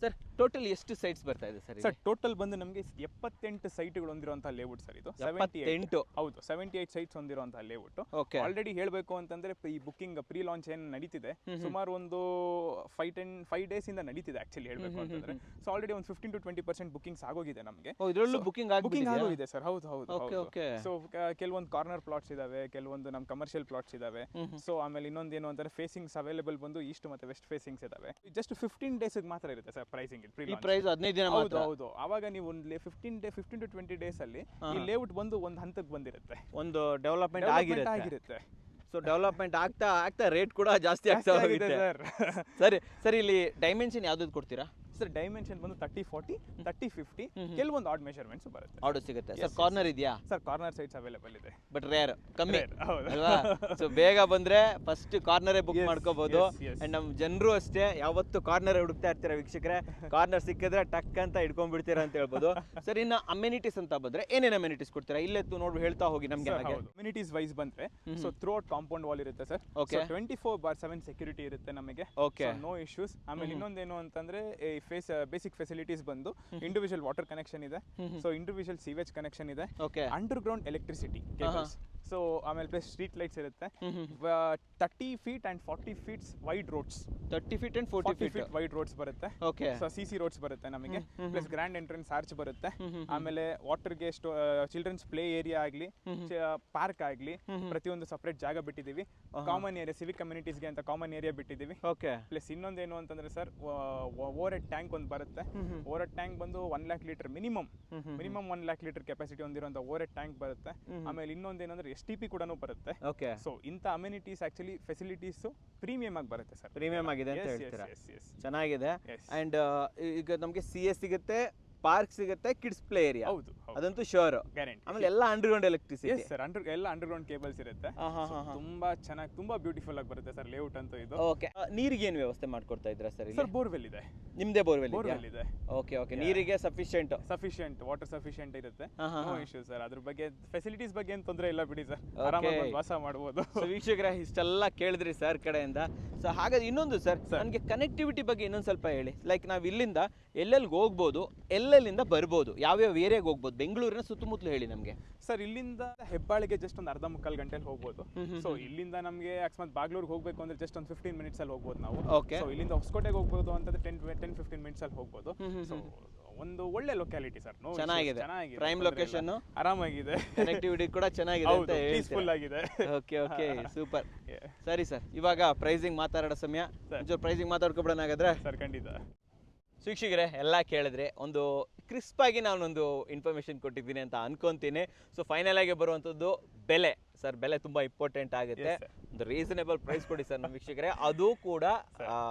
ಸರ್ ಟೋಟಲ್ ಎಷ್ಟು ಸೈಟ್ಸ್ ಬರ್ತಾ ಇದೆ ಸರ್? ಸರ್ ಟೋಟಲ್ ಬಂದು ನಮಗೆ 78 ಸೈಟ್ಗಳು ಹೊಂದಿರುವಂತಹ ಲೇಔಟ್ ಸರ್ ಇದು. 78 ಹೌದು, 78 ಸೈಟ್ಸ್ ಹೊಂದಿರುವಂತಹ ಲೇಔಟ್. ಆಲ್ರೆಡಿ ಹೇಳ್ಬೇಕು ಅಂತಂದ್ರೆ ಈ ಬುಕಿಂಗ್ ಪ್ರೀ ಲಾಂಚ್ ಏನ್ ನಡೀತಿದೆ ಸುಮಾರು ಒಂದು 5 ಡೇಸ್ ಇಂದ ನಡೀತಿದೆ ಆಕ್ಚುಲಿ ಹೇಳ್ಬೇಕು ಅಂತಂದ್ರೆ. ಸೊ ಆಲ್ರೆಡಿ ಒಂದು 15 to 20% ಬುಕಿಂಗ್ಸ್ ಆಗೋಗಿದೆ ನಮಗೆ. ಇದರಲ್ಲೂ ಬುಕಿಂಗ್ ಆಗೋಗಿದೆ ಸರ್. ಹೌದು. ಸೊ ಕೆಲವೊಂದು ಕಾರ್ನರ್ ಪ್ಲಾಟ್ಸ್ ಇದಾವೆ, ಕೆಲವೊಂದು ನಮ್ಮ ಕಮರ್ಷಿಯಲ್ ಪ್ಲಾಟ್ಸ್ ಇದಾವೆ. ಸೊ ಆಮೇಲೆ ಇನ್ನೊಂದೇನು ಅಂತಂದ್ರೆ ಫೇಸಿಂಗ್ಸ್ ಅವೈಲೇಬಲ್ ಬಂದು ಈಸ್ಟ್ ಮತ್ತೆ ವೆಸ್ಟ್ ಫೇಸಿಂಗ್ಸ್ ಇದಾವೆ. ಜಸ್ಟ್ 15 ಡೇಸ್ ಮಾತ್ರ ಇರುತ್ತೆ ಸರ್ ಪ್ರೈಸಿಂಗ್. ಈ ಪ್ರೈಸ್ 15 ದಿನ ಮಾತ್ರ. ಹೌದು. ಆವಾಗ ನೀವು 15 to 20 ಡೇಸ್ ಅಲ್ಲಿ ಈ ಲೇಔಟ್ ಬಂದು ಒಂದು ಹಂತಕ್ಕೆ ಬಂದಿರುತ್ತೆ, ಒಂದು ಡೆವಲಪ್ಮೆಂಟ್ ಆಗಿರುತ್ತೆ. ಸೊ ಡೆವಲಪ್ಮೆಂಟ್ ಆಗ್ತಾ ರೇಟ್ ಕೂಡ ಜಾಸ್ತಿ ಆಗ್ತಾ ಹೋಗುತ್ತೆ ಸರ್. ಸರಿ, ಇಲ್ಲಿ ಡೈಮೆನ್ಷನ್ ಯಾವ್ದು ಕೊಡ್ತೀರಾ ಸರ್? ಡೈಮೆನ್ಷನ್ ಬಂದು 30-40, 30-50, ಕೆಲವೊಂದು ಆಡ್ ಮೆಜರ್ಮೆಂಟ್ಸ್ ಬರುತ್ತೆ. ಆರ್ಡರ್ ಸಿಗುತ್ತೆ ಸರ್. ಕಾರ್ನರ್ ಇದೆಯಾ ಸರ್? ಕಾರ್ನರ್ ಸೈಟ್ಸ್ ಅವೈಲೇಬಲ್ ಇದೆ, ಬಟ್ ರೇರ್, ಕಮ್ಮಿ ಅಲ್ವಾ? ಸೊ ಬೇಗ ಬಂದ್ರೆ ಫಸ್ಟ್ ಕಾರ್ನರೇ ಬುಕ್ ಮಾಡ್ಕೋಬಹುದು. ಅಂಡ್ ನಮ್ಮ ಜನರು ಅಷ್ಟೇ ಯಾವತ್ತು ಕಾರ್ನರ್ ಹುಡುಕ್ತಾ ಇರ್ತೀರಾ ವೀಕ್ಷಕರೇ. ಕಾರ್ನರ್ ಸಿಕ್ಕಿದ್ರೆ ಟಕ್ ಅಂತ ಇಟ್ಕೊಂಡ್ಬಿಡ್ತೀರಾ ಅಂತ ಹೇಳ್ಬೋದು. ಸರ್ ಇನ್ನು ಅಮ್ಯುನಿಟೀಸ್ ಅಂತ ಬಂದ್ರೆ ಏನೇನು ಅಮ್ಯುನಿಟೀಸ್ ಕೊಡ್ತೀರಾ? ಇಲ್ಲೆತ್ತು ನೋಡಿ ಹೇಳ್ತಾ ಹೋಗಿ ನಮ್ಗೆ. ಅಮ್ಯುನಿಟೀಸ್ ವೈಸ್ ಬಂದ್ರೆ ಸೊ ಥ್ರೂಔಟ್ ಕಾಂಪೌಂಡ್ ವಾಲ್ ಇರುತ್ತೆ ಸರ್. 24/7 ಸೆಕ್ಯೂರಿಟಿ ಇರುತ್ತೆ ನಮಗೆ. No issues. ಆಮೇಲೆ ಇನ್ನೊಂದೇನು ಅಂತಂದ್ರೆ ಬೇಸಿಕ್ ಫೆಸಿಲಿಟೀಸ್ ಬಂದು ಇಂಡಿವಿಜುವಲ್ ವಾಟರ್ ಕನೆಕ್ಷನ್ ಇದೆ. ಸೊ ಇಂಡಿವಿಜುವಲ್ ಸೀವೇಜ್ ಕನೆಕ್ಷನ್ ಇದೆ. Underground electricity cables. So ಆಮೇಲೆ ಪ್ಲಸ್ ಸ್ಟ್ರೀಟ್ ಲೈಟ್ಸ್ ಇರುತ್ತೆ. 30 feet and 40 feet wide roads. 30 feet and 40 feet wide roads ಬರುತ್ತೆ. ಸೊ CC ರೋಡ್ಸ್ ಬರುತ್ತೆ ನಮಗೆ. ಪ್ಲಸ್ ಗ್ರ್ಯಾಂಡ್ ಎಂಟ್ರೆನ್ಸ್ ಆರ್ಚ್ ಬರುತ್ತೆ. ಆಮೇಲೆ ವಾಟರ್ಗೆ children's play area ಆಗ್ಲಿ, park ಆಗ್ಲಿ, ಪ್ರತಿಯೊಂದು ಸಪರೇಟ್ ಜಾಗ ಬಿಟ್ಟಿದೀವಿ. ಕಾಮನ್ ಏರಿಯಾ, ಸಿವಿಕ್ ಕಮ್ಯುನಿಟೀಸ್ಗೆ ಅಂತ ಕಾಮನ್ ಏರಿಯಾ ಬಿಟ್ಟಿದೀವಿ. ಪ್ಲಸ್ ಇನ್ನೊಂದೇನು ಅಂತಂದ್ರೆ ಸರ್, ಓವರ್ ಹೆಡ್ ಟ್ಯಾಂಕ್ ಒಂದು ಬರುತ್ತೆ. ಓವರ್ ಹೆಡ್ ಟ್ಯಾಂಕ್ ಬಂದು 1 lakh litre minimum 1 lakh litre capacity ಹೊಂದಿರುವಂತ ಓವರ್ ಹೆಡ್ ಟ್ಯಾಂಕ್ ಬರುತ್ತೆ. ಆಮೇಲೆ ಇನ್ನೊಂದೇನಂದ್ರೆ STP ಕೂಡ ಬರುತ್ತೆ. ಸೊ ಇಂಥ ಅಮ್ಯುನಿಟೀಸ್ ಆಕ್ಚುಲಿ ಫೆಸಿಲಿಟೀಸ್ ಪ್ರೀಮಿಯಂ ಆಗಿ ಬರುತ್ತೆ ಸರ್. ಪ್ರೀಮಿಯಂ ಆಗಿದೆ ಅಂತ ಹೇಳ್ತೀರಾ? ಚೆನ್ನಾಗಿದೆ. ಅಂಡ್ ಈಗ ನಮಗೆ CS ಸಿಗುತ್ತೆ, ಪಾರ್ಕ್ ಸಿಗುತ್ತೆ, ಕಿಡ್ಸ್ ಪ್ಲೇ ಏರಿಯಾ, ಹೌದು ಅದಂತೂ ಶೋರ್. ಗ್ಯಾರಂಟಿ. ಆಮೇಲೆ ಎಲ್ಲ ಅಂಡರ್ಗ್ರೌಂಡ್ ಎಲೆಕ್ಟ್ರಿಸಿಟಿ. ಎಸ್ ಸರ್, ಎಲ್ಲ ಅಂಡರ್ಗ್ರೌಂಡ್ ಕೇಬಲ್ಸ್ ಇರುತ್ತೆ. ತುಂಬಾ ಚೆನ್ನಾಗಿ, ತುಂಬಾ ಬ್ಯೂಟಿಫುಲ್ ಆಗಿ ಬರುತ್ತೆ ಸರ್ ಲೇಔಟ್ ಅಂತೂ ಇದು. ಓಕೆ, ನೀರಿಗೆ ಏನು ವ್ಯವಸ್ಥೆ ಮಾಡ್ಕೊಡ್ತಾ ಇದ್ದೀರಾ ಸರ್? ಸರ್ ಬೋರ್ವೆಲ್ ಇದೆ. ನಿಮ್ದೇ ಬೋರ್ವೆಲ್ ಇದೆ. ಓಕೆ ಓಕೆ, ನೀರಿಗೆ ಸಫಿಶಿಯಂಟ್ ವಾಟರ್ ಸಫಿಶಿಯಂಟ್ ಇರುತ್ತೆ. No issue sir. ಅದ್ರ ಬಗ್ಗೆ ಫೆಸಿಲಿಟೀಸ್ ಬಗ್ಗೆ ಏನು ತೊಂದರೆ ಇಲ್ಲ ಬಿಡಿ ಸರ್, ಆರಾಮಾಗಿ ಬಂದು ವಾಸ ಮಾಡಬಹುದು. ಸೊ ವೀಕ್ಷಕರೇ, ಇಷ್ಟೆಲ್ಲ ಕೇಳಿದ್ರಿ ಸರ್ ಕಡೆಯಿಂದ. ಸೊ ಹಾಗಾದ್ರೆ ಇನ್ನೊಂದು ಸರ್, ನನಗೆ ಕನೆಕ್ಟಿವಿಟಿ ಬಗ್ಗೆ ಇನ್ನೊಂದು ಸ್ವಲ್ಪ ಹೇಳಿ. ಲೈಕ್ ನಾವು ಇಲ್ಲಿಂದ ಎಲ್ಲೆಲ್ಲಿಗೆ ಹೋಗ್ಬೋದು, ಎಲ್ಲೆಲ್ಲಿಂದ ಬರ್ಬೋದು, ಯಾವ್ಯಾವ ಏರಿಯಾಗೆ ಹೋಗ್ಬೋದು, ಬೆಂಗಳೂರಿನ ಸುತ್ತಮುತ್ತಲು ಹೇಳಿ ನಮಗೆ. ಸರ್ ಇಲ್ಲಿಂದ ಹೆಬ್ಬಾಳಿಗೆ ಜಸ್ಟ್ ಒಂದು ಅರ್ಧ ಮುಕ್ಕಾಲು ಗಂಟೆಲಿ ಹೋಗ್ಬೋದು. ಸೊ ಇಲ್ಲಿಂದ ನಮಗೆ ಅಕಸ್ಮಾತ್ ಬಾಗ್ಲೂರ್ಗೆ ಹೋಗ್ಬೇಕು ಅಂದ್ರೆ ಜಸ್ಟ್ ಒಂದು 15 ಮಿನಿಟ್ಸ್ ಅಲ್ಲಿ ಹೋಗ್ಬೋದು ನಾವು. ಓಕೆ. ಸೊ ಇಲ್ಲಿಂದ ಹೊಸಕೋಟೆಗೆ ಹೋಗ್ಬೋದು ಅಂತಂದ್ರೆ 10-15 ಮಿನಿಟ್ಸ್ ಅಲ್ಲಿ ಹೋಗ್ಬೋದು. ಸೊ ಒಂದು ಒಳ್ಳೆ ಲೊಕ್ಯಾಲಿಟಿ ಸರ್. ಚೆನ್ನಾಗಿದೆ, ಪ್ರೈಮ್ ಲೊಕೇಶನ್, ಆರಾಮಾಗಿದೆ, ಕನೆಕ್ಟಿವಿಟಿ ಕೂಡ ಚೆನ್ನಾಗಿದೆ ಅಂತ ಪೀಸ್ಫುಲ್ ಆಗಿದೆ. Okay okay, super. ಸರಿ ಸರ್, ಇವಾಗ ಪ್ರೈಸಿಂಗ್ ಮಾತಾಡೋ ಸಮಯ. ಪ್ರೈಸಿಂಗ್ ಮಾತಾಡ್ಕೊಬಿಡೋಣ ಹಾಗಾದ್ರೆ. ಸರ್ ಖಂಡಿತ. ವೀಕ್ಷಕರೇ, ಎಲ್ಲ ಕೇಳಿದ್ರೆ ಒಂದು ಕ್ರಿಸ್ಪ್ ಆಗಿ ನಾನೊಂದು ಇನ್ಫಾರ್ಮೇಶನ್ ಕೊಟ್ಟಿದ್ದೀನಿ ಅಂತ ಅನ್ಕೊಂತೀನಿ. ಸೊ ಫೈನಲ್ ಆಗಿ ಬರುವಂಥದ್ದು ಬೆಲೆ. ಸರ್ ಬೆಲೆ ತುಂಬಾ ಇಂಪಾರ್ಟೆಂಟ್ ಆಗುತ್ತೆ. ಒಂದು ರೀಸನೇಬಲ್ ಪ್ರೈಸ್ ಕೊಡಿ ಸರ್ ನಮ್ಮ ವೀಕ್ಷಕರೇ, ಅದು ಕೂಡ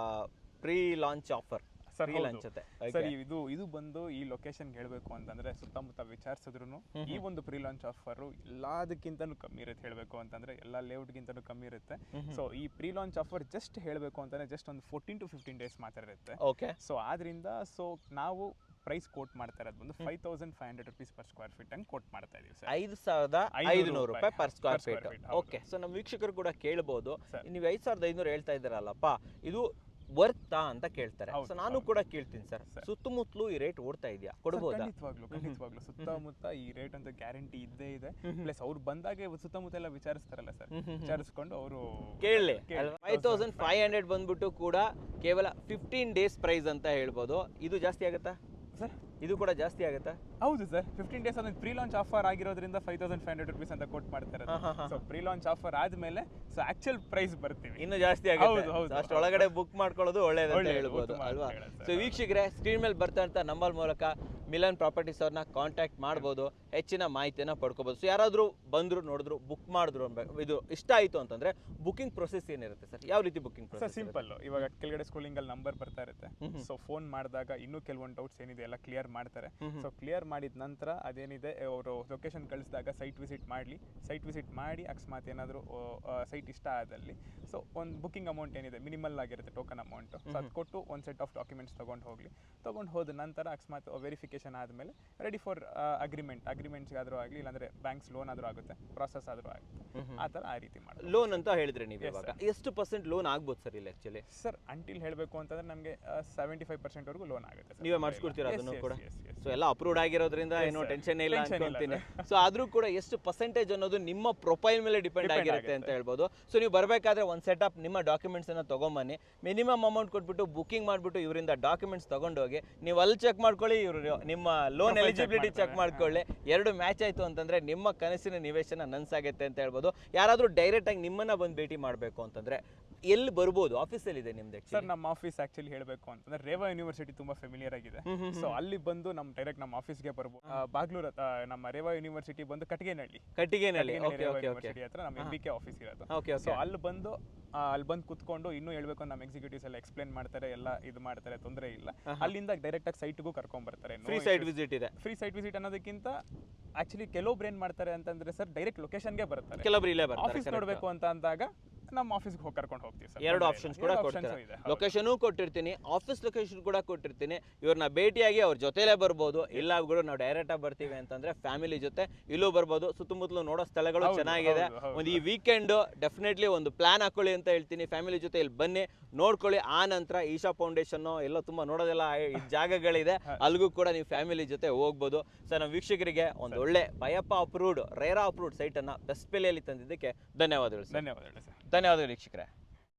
ಪ್ರೀ ಲಾಂಚ್ ಆಫರ್. ಸರ್ ಇದು ಬಂದು ಈ ಲೊಕೇಶನ್ ಹೇಳ್ಬೇಕು ಅಂತಂದ್ರೆ ಸುತ್ತಮುತ್ತ ವಿಚಾರಿಸಿದ್ರು ಈ ಒಂದು ಪ್ರೀ ಲಾಂಚ್ ಆಫರ್ ಎಲ್ಲದಕ್ಕಿಂತನೂ ಕಮ್ಮಿ ಇರುತ್ತೆ. ಹೇಳ್ಬೇಕು ಅಂತಂದ್ರೆ ಎಲ್ಲ ಲೇಔಟ್ ಗಿಂತನೂ ಕಮ್ಮಿ ಇರುತ್ತೆ. ಸೊ ಈ ಪ್ರೀ ಲಾಂಚ್ ಆಫರ್ ಜಸ್ಟ್ ಹೇಳ್ಬೇಕು ಅಂತಂದ್ರೆ ಜಸ್ಟ್ ಒಂದು 14 to 15 ಡೇಸ್ ಮಾತ್ರ ಇರುತ್ತೆ. ಓಕೆ. ಸೊ ಆದ್ರಿಂದ ನಾವು ಪ್ರೈಸ್ ಕೋಟ್ ಮಾಡ್ತಾ ಇರೋದು ಬಂದು 5,500 rupees per square feet ಹಂಗೆ ಕೋಟ್ ಮಾಡ್ತಾ ಇದೀವಿ ಸರ್. 5,500 ರೂಪಾಯಿ per square feet. Okay. So ನಮ್ಮ ವೀಕ್ಷಕರು ಕೂಡ ಕೇಳಬಹುದು, ನೀವು 5,500 ಹೇಳ್ತಾ ಇದ್ದೀರಲ್ಲಪ್ಪ, ಇದು ವರ್ತಾ ಅಂತ ಕೇಳ್ತಾರೆ. ಸೊ ನಾನು ಕೂಡ ಕೇಳ್ತೀನಿ ಸರ್, ಸುತ್ತಮುತ್ತಲು ಈ ರೇಟ್ ಓಡ್ತಾ ಇದೆಯಾ, ಕೊಡಬಹುದಾ? ಖಂಡಿತವಾಗ್ಲೂ ಸುತ್ತಮುತ್ತ ಈ ರೇಟ್ ಅಂತ ಗ್ಯಾರಂಟಿ ಇದ್ದೇ ಇದೆ. ಪ್ಲಸ್ ಅವ್ರು ಬಂದಾಗೆ ಸುತ್ತಮುತ್ತ ಎಲ್ಲ ವಿಚಾರಿಸ್ತಾರಲ್ಲ ಸರ್, ವಿಚಾರಿಸ್ಕೊಂಡು ಅವರು ಕೇಳಲಿ. 5,500 ಬಂದ್ಬಿಟ್ಟು ಕೂಡ ಕೇವಲ 15 ಡೇಸ್ ಪ್ರೈಸ್ ಅಂತ ಹೇಳ್ಬೋದು. ಇದು ಜಾಸ್ತಿ ಆಗುತ್ತಾ ಸರ್? ಇದು ಕೂಡ ಜಾಸ್ತಿ ಆಗುತ್ತಾ? ಹೌದು ಸರ್, 15 ಡೇಸ್ ಅಂದ್ರೆ ಪ್ರೀ ಲಾಂಚ್ ಆಫರ್ ಆಗಿರೋದ್ರಿಂದ 5,500 rupees ಅಂತ ಕೋಟ್ ಮಾಡ್ತಾರೆ. ಸೊ ಪ್ರೀ ಲಾಂಚ್ ಆಫರ್ ಆದ್ಮೇಲೆ ಸೊ ಆಕ್ಚುಯಲ್ ಪ್ರೈಸ್ ಬರ್ತೀವಿ, ಇನ್ನು ಜಾಸ್ತಿ ಆಗುತ್ತೆ. ಅಷ್ಟೊಳಗಡೆ ಬುಕ್ ಮಾಡ್ಕೊಳ್ಳೋದು ಒಳ್ಳೇದಂತ ಹೇಳ್ಬೋದು ಅಲ್ವಾ? ಸೊ ವೀಕ್ಷಕರೇ, ಸ್ಕ್ರೀನ್ ಮೇಲೆ ಬರ್ತಾ ಇರ್ತಾ ನಂಬರ್ ಮೂಲಕ ಮಿಲನ್ ಪ್ರಾಪರ್ಟೀಸ್ ಅವ್ರನ್ನ ಕಾಂಟ್ಯಾಕ್ಟ್ ಮಾಡ್ಬೋದು, ಹೆಚ್ಚಿನ ಮಾಹಿತಿಯನ್ನ ಪಡ್ಕೋಬಹುದು. ಸೊ ಯಾರಾದ್ರೂ ಬಂದ್ರು, ನೋಡಿದ್ರು, ಬುಕ್ ಮಾಡಿದ್ರು, ಇದು ಇಷ್ಟ ಆಯ್ತು ಅಂತಂದ್ರೆ ಬುಕಿಂಗ್ ಪ್ರೊಸೆಸ್ ಏನಿರುತ್ತೆ ಸರ್? ಯಾವ ರೀತಿ ಬುಕಿಂಗ್ ಪ್ರೊಸೆಸ್? ಸಿಂಪಲ್. ಇವಾಗ ಕೆಳಗಡೆ ಸ್ಕ್ರೋಲಿಂಗ್ ಅಲ್ಲಿ ನಂಬರ್ ಬರ್ತಾ ಇರುತ್ತೆ. ಸೊ ಫೋನ್ ಮಾಡಿದಾಗ ಇನ್ನೂ ಕೆಲವೊಂದು ಡೌಟ್ಸ್ ಏನಿದೆ ಎಲ್ಲ ಕ್ಲಿಯರ್ ಮಾಡ್ತಾರೆ. ಸೊ ಕ್ಲಿಯರ್ ಮಾಡಿದ ನಂತರ ಅದೇನಿದೆ ಅವರು ಲೊಕೇಶನ್ ಕಳಿಸಿದಾಗ ಸೈಟ್ ವಿಸಿಟ್ ಮಾಡಿ ಅಕಸ್ಮಾತ್ ಏನಾದರೂ ಸೈಟ್ ಇಷ್ಟ ಆದಲ್ಲಿ ಸೊ ಒಂದು ಬುಕಿಂಗ್ ಅಮೌಂಟ್ ಏನಿದೆ ಮಿನಿಮಲ್ ಆಗಿರುತ್ತೆ, ಟೋಕನ್ ಅಮೌಂಟ್. ಸೊ ಅದು ಕೊಟ್ಟು ಒಂದು ಸೆಟ್ ಆಫ್ ಡಾಕ್ಯುಮೆಂಟ್ಸ್ ತಗೊಂಡು ಹೋದ ನಂತರ ಅಕಸ್ಮಾತ್ ವೆರಿಫಿಕೇಶನ್ ಆದಮೇಲೆ ರೆಡಿ ಫಾರ್ ಅಗ್ರಿಮೆಂಟ್ಸ್ ಆದರೂ ಆಗಲಿ, ಇಲ್ಲಾಂದ್ರೆ ಬ್ಯಾಂಕ್ಸ್ ಲೋನ್ ಆದರೂ ಆಗುತ್ತೆ, ಪ್ರಾಸೆಸ್ ಆದರೂ ಆಗುತ್ತೆ. ಆ ರೀತಿ ಮಾಡಿ ಲೋನ್ ಅಂತ ಹೇಳಿದ್ರೆ ನೀವು ಇವಾಗ ಎಷ್ಟು % ಲೋನ್ ಆಗ್ಬೋದು ಸರ್ ಇಲ್ಲಿ ಆಕ್ಚುಲಿ? ಸರ್ ಅಂಟಿಲ್ ಹೇಳಬೇಕು ಅಂತಂದ್ರೆ ನಮಗೆ 75% ವರೆಗೂ ಲೋನ್ ಆಗುತ್ತೆ. ನೀವೇ ಮಾಡಿಸ್ಕೊಡ್ತೀರಾ ಅದನ್ನು ಕೂಡ? ಸೊ ಎಲ್ಲ ಅಪ್ರೂವ್ಡ್ ಆಗಿರೋದ್ರಿಂದ ಏನೋ ಟೆನ್ಷನ್ ಇಲ್ಲ ಅನ್ಕೊಂತೀನಿ. ಸೊ ಆದ್ರೂ ಕೂಡ ಎಷ್ಟು ಪರ್ಸೆಂಟೇಜ್ ಅನ್ನೋದು ನಿಮ್ಮ ಪ್ರೊಫೈಲ್ ಮೇಲೆ ಡಿಪೆಂಡ್ ಆಗಿರುತ್ತೆ ಅಂತ ಹೇಳ್ಬೋದು. ಸೊ ನೀವು ಬರಬೇಕಾದ್ರೆ ಒಂದು ಸೆಟಪ್ ನಿಮ್ಮ ಡಾಕ್ಯುಮೆಂಟ್ಸ್ ಅನ್ನ ತಗೊಂಬನ್ನಿ, ಮಿನಿಮಮ್ ಅಮೌಂಟ್ ಕೊಟ್ಬಿಟ್ಟು ಬುಕಿಂಗ್ ಮಾಡ್ಬಿಟ್ಟು ಇವರಿಂದ ಡಾಕ್ಯುಮೆಂಟ್ಸ್ ತಗೊಂಡೋಗಿ ನೀವು ಅಲ್ಲಿ ಚೆಕ್ ಮಾಡ್ಕೊಳ್ಳಿ, ಇವರು ನಿಮ್ಮ ಲೋನ್ ಎಲಿಜಿಬಿಲಿಟಿ ಚೆಕ್ ಮಾಡ್ಕೊಳ್ಳಿ. ಎರಡು ಮ್ಯಾಚ್ ಆಯ್ತು ಅಂತಂದ್ರೆ ನಿಮ್ಮ ಕನಸಿನ ನಿವೇಶನ ನನ್ಸಾಗುತ್ತೆ ಅಂತ ಹೇಳ್ಬೋದು. ಯಾರಾದ್ರೂ ಡೈರೆಕ್ಟ್ ಆಗಿ ನಿಮ್ಮನ್ನ ಬಂದು ಭೇಟಿ ಮಾಡಬೇಕು ಅಂತಂದ್ರೆ ಎಲ್ಲಿ ಬರ್ಬೋದು? ಆಫೀಸಲ್ಲಿ ಇದೆ ನಿಮ್ದು? ಸರ್ ನಮ್ಮ ಆಫೀಸ್ ಆಕ್ಚುಲಿ ಹೇಳಬೇಕು ಅಂತಂದ್ರೆ ರೇವಾ ಯೂನಿವರ್ಸಿಟಿ ತುಂಬಾ ಫೆಮಿಲಿಯರ್ ಆಗಿದೆ. ಸೊ ಅಲ್ಲಿ ಬಂದು ಡೈರೆಕ್ಟ್ ನಮ್ಮ ಆಫೀಸ್ಗೆ ಬರ್ಬೋದು. ಬಾಗ್ಲೂರ್ ನಮ್ಮ ರೇವಾ ಯೂನಿವರ್ಸಿಟಿ ಬಂದು ಕಟ್ಟಿಗೆನಹಳ್ಳಿ ಯೂನಿವರ್ಸಿಟಿ ಹತ್ರ ನಮ್ಮ MBK ಆಫೀಸ್ ಇರೋದು. ಸೊ ಅಲ್ಲಿ ಬಂದು ಕುತ್ಕೊಂಡು ಇನ್ನೂ ಹೇಳ್ಬೇಕು ನಮ್ಮ ಎಕ್ಸಿಕ್ಯೂಟಿವ್ಸ್ ಎಲ್ಲ ಎಕ್ಸ್ಪ್ಲೇನ್ ಮಾಡ್ತಾರೆ, ಎಲ್ಲ ಇದು ಮಾಡ್ತಾರೆ, ತೊಂದರೆ ಇಲ್ಲ. ಅಲ್ಲಿಂದ ಡೈರೆಕ್ಟ್ ಆಗಿ ಸೈಟ್ಗೂ ಕರ್ಕೊಂಡ್ ಬರ್ತಾರೆ. ಫ್ರೀ ಸೈಟ್ ವಿಸಿಟ್ ಇದೆ. ಫ್ರೀ ಸೈಟ್ ವಿಸಿಟ್ ಅನ್ನೋದಕ್ಕಿಂತ ಆಕ್ಚುಲಿ ಕೆಲವೊಬ್ರು ಏನ್ ಮಾಡ್ತಾರೆ ಅಂತಂದ್ರೆ ಸರ್ ಡೈರೆಕ್ಟ್ ಲೊಕೇಶನ್ಗೆ ಬರ್ತಾರೆ. ಕೆಲವೊಬ್ರು ಇಲ್ಲೇ ಬರ್ತಾರೆ. ಆಫೀಸ್ ನೋಡ್ಬೇಕು ಅಂತ ಅಂದಾಗ ನಮ್ಮ ಆಫೀಸ್ಗೆ ಕರ್ಕೊಂಡು ಹೋಗ್ತೀವಿ ಸರ್. ಎರಡು ಆಪ್ಷನ್ಸ್ ಕೂಡ ಕೊಡ್ತೀವಿ. ಲೊಕೇಶನ್ ಕೊಟ್ಟಿರ್ತೀನಿ, ಆಫೀಸ್ ಲೊಕೇಶನ್ ಕೂಡ ಕೊಟ್ಟಿರ್ತೀನಿ. ಇವ್ರನ್ನ ಭೇಟಿಯಾಗಿ ಅವ್ರ ಜೊತೆಲೇ ಬರ್ಬೋದು. ಇಲ್ಲ ಕೂಡ ನಾವು ಡೈರೆಕ್ಟ್ ಆಗಿ ಬರ್ತೀವಿ ಅಂತಂದ್ರೆ ಫ್ಯಾಮಿಲಿ ಜೊತೆ ಇಲ್ಲೂ ಬರ್ಬೋದು. ಸುತ್ತಮುತ್ತಲು ನೋಡೋ ಸ್ಥಳಗಳು ಚೆನ್ನಾಗಿದೆ. ಒಂದು ಈ ವೀಕೆಂಡ್ ಡೆಫಿನೆಟ್ಲಿ ಒಂದು ಪ್ಲಾನ್ ಹಾಕೊಳ್ಳಿ ಅಂತ ಹೇಳ್ತೀನಿ. ಫ್ಯಾಮಿಲಿ ಜೊತೆ ಇಲ್ಲಿ ಬನ್ನಿ, ನೋಡ್ಕೊಳ್ಳಿ. ಆ ನಂತರ ಈಶಾ ಫೌಂಡೇಶನ್ ಎಲ್ಲ ತುಂಬಾ ನೋಡೋದೆಲ್ಲ ಜಾಗಗಳಿದೆ, ಅಲ್ಲಿಗೂ ಕೂಡ ನೀವು ಫ್ಯಾಮಿಲಿ ಜೊತೆ ಹೋಗ್ಬೋದು. ಸೊ ನಮ್ಮ ವೀಕ್ಷಕರಿಗೆ ಒಂದು ಒಳ್ಳೆ ಬಯಪ್ಪ ಅಪ್ರೂವ್ಡ್, ರೇರಾ ಅಪ್ರೂವ್ಡ್ ಸೈಟ್ ಅನ್ನ ಬೆಸ್ಟ್ ಬೆಲೆಯಲ್ಲಿ ತಂದಿದ್ದಕ್ಕೆ ಧನ್ಯವಾದಗಳು. ಧನ್ಯವಾದಗಳು ಸರ್. ಧನ್ಯವಾದಗಳು ವೀಕ್ಷಕರೇ.